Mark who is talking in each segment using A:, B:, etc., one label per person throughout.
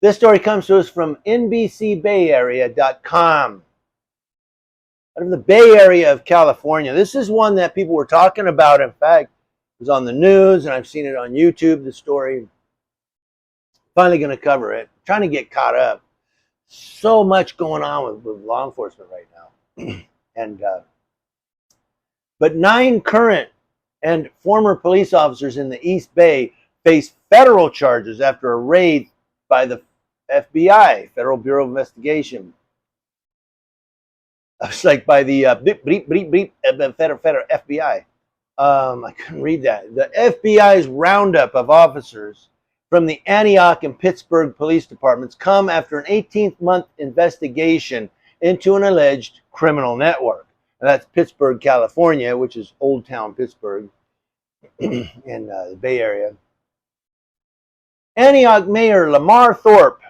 A: This story comes to us from NBCBayArea.com. Out of the Bay Area of California. This is one that people were talking about. In fact, it was on the news, and I've seen it on YouTube, the story. Finally going to cover it. Trying to get caught up. So much going on with law enforcement right now. But 9 current and former police officers in the East Bay face federal charges after a raid by the FBI, Federal Bureau of Investigation. It's like by the federal FBI. I couldn't read that. The FBI's roundup of officers from the Antioch and Pittsburgh police departments come after an 18-month investigation into an alleged criminal network. And that's Pittsburgh, California, which is Old Town Pittsburgh in the Bay Area. Antioch Mayor Lamar Thorpe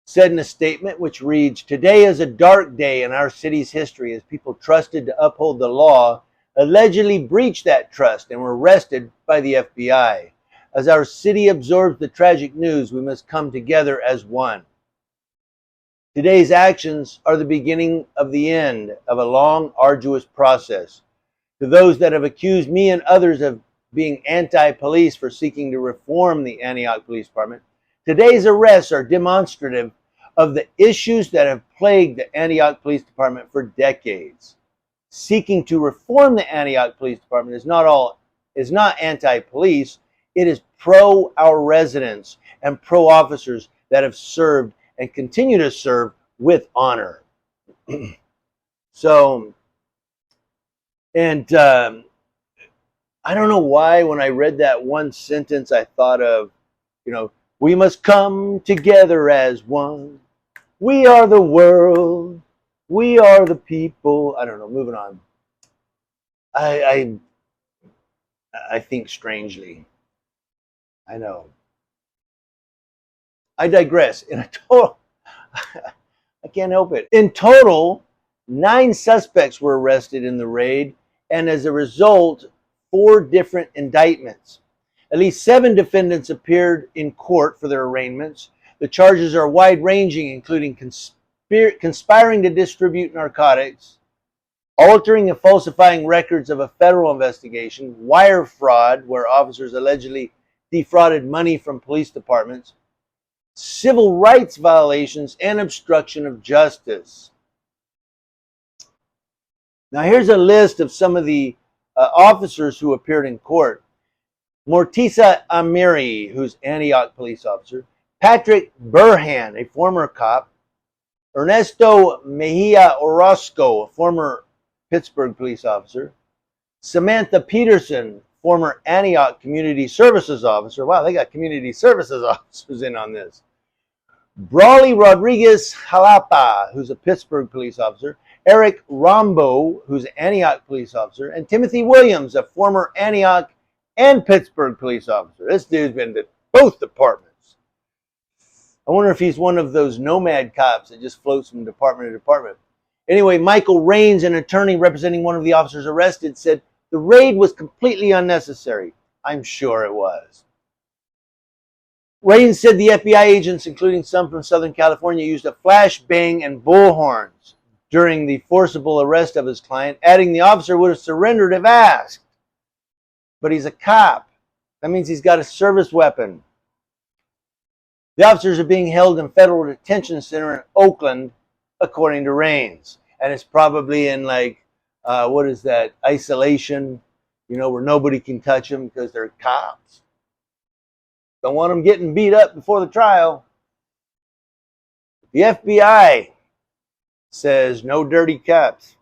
A: said in a statement which reads, "Today is a dark day in our city's history as people trusted to uphold the law allegedly breached that trust and were arrested by the FBI. As our city absorbs the tragic news, we must come together as one. Today's actions are the beginning of the end of a long, arduous process. To those that have accused me and others of being anti-police for seeking to reform the Antioch Police Department, today's arrests are demonstrative of the issues that have plagued the Antioch Police Department for decades. Seeking to reform the Antioch Police Department is not anti-police, it is pro our residents and pro officers that have served and continue to serve with honor." So, and I don't know why when I read that one sentence, I thought of, we must come together as one. We are the world. We are the people. I don't know, moving on. I think strangely. I know. I digress. I can't help it. In total, 9 suspects were arrested in the raid, and as a result, 4 different indictments. At least 7 defendants appeared in court for their arraignments. The charges are wide-ranging, including conspiring to distribute narcotics, altering and falsifying records of a federal investigation, wire fraud, where officers allegedly defrauded money from police departments, civil rights violations, and obstruction of justice. Now here's a list of some of the officers who appeared in court. Mortiza Amiri, who's Antioch police officer. Patrick Burhan, a former cop. Ernesto Mejia Orozco, a former Pittsburgh police officer. Samantha Peterson, former Antioch Community Services officer. Wow, they got community services officers in on this. Brawley Rodriguez Jalapa, who's a Pittsburgh police officer. Eric Rombo, who's an Antioch police officer. And Timothy Williams, a former Antioch and Pittsburgh police officer. This dude's been to both departments. I wonder if he's one of those nomad cops that just floats from department to department. Anyway, Michael Raines, an attorney representing one of the officers arrested, said the raid was completely unnecessary. I'm sure it was. Raines said the FBI agents, including some from Southern California, used a flashbang and bullhorns during the forcible arrest of his client, adding the officer would have surrendered if asked. But he's a cop. That means he's got a service weapon. The officers are being held in federal detention center in Oakland, according to Raines. And it's probably in isolation, where nobody can touch them because they're cops. Don't want them getting beat up before the trial. The FBI says no dirty cops.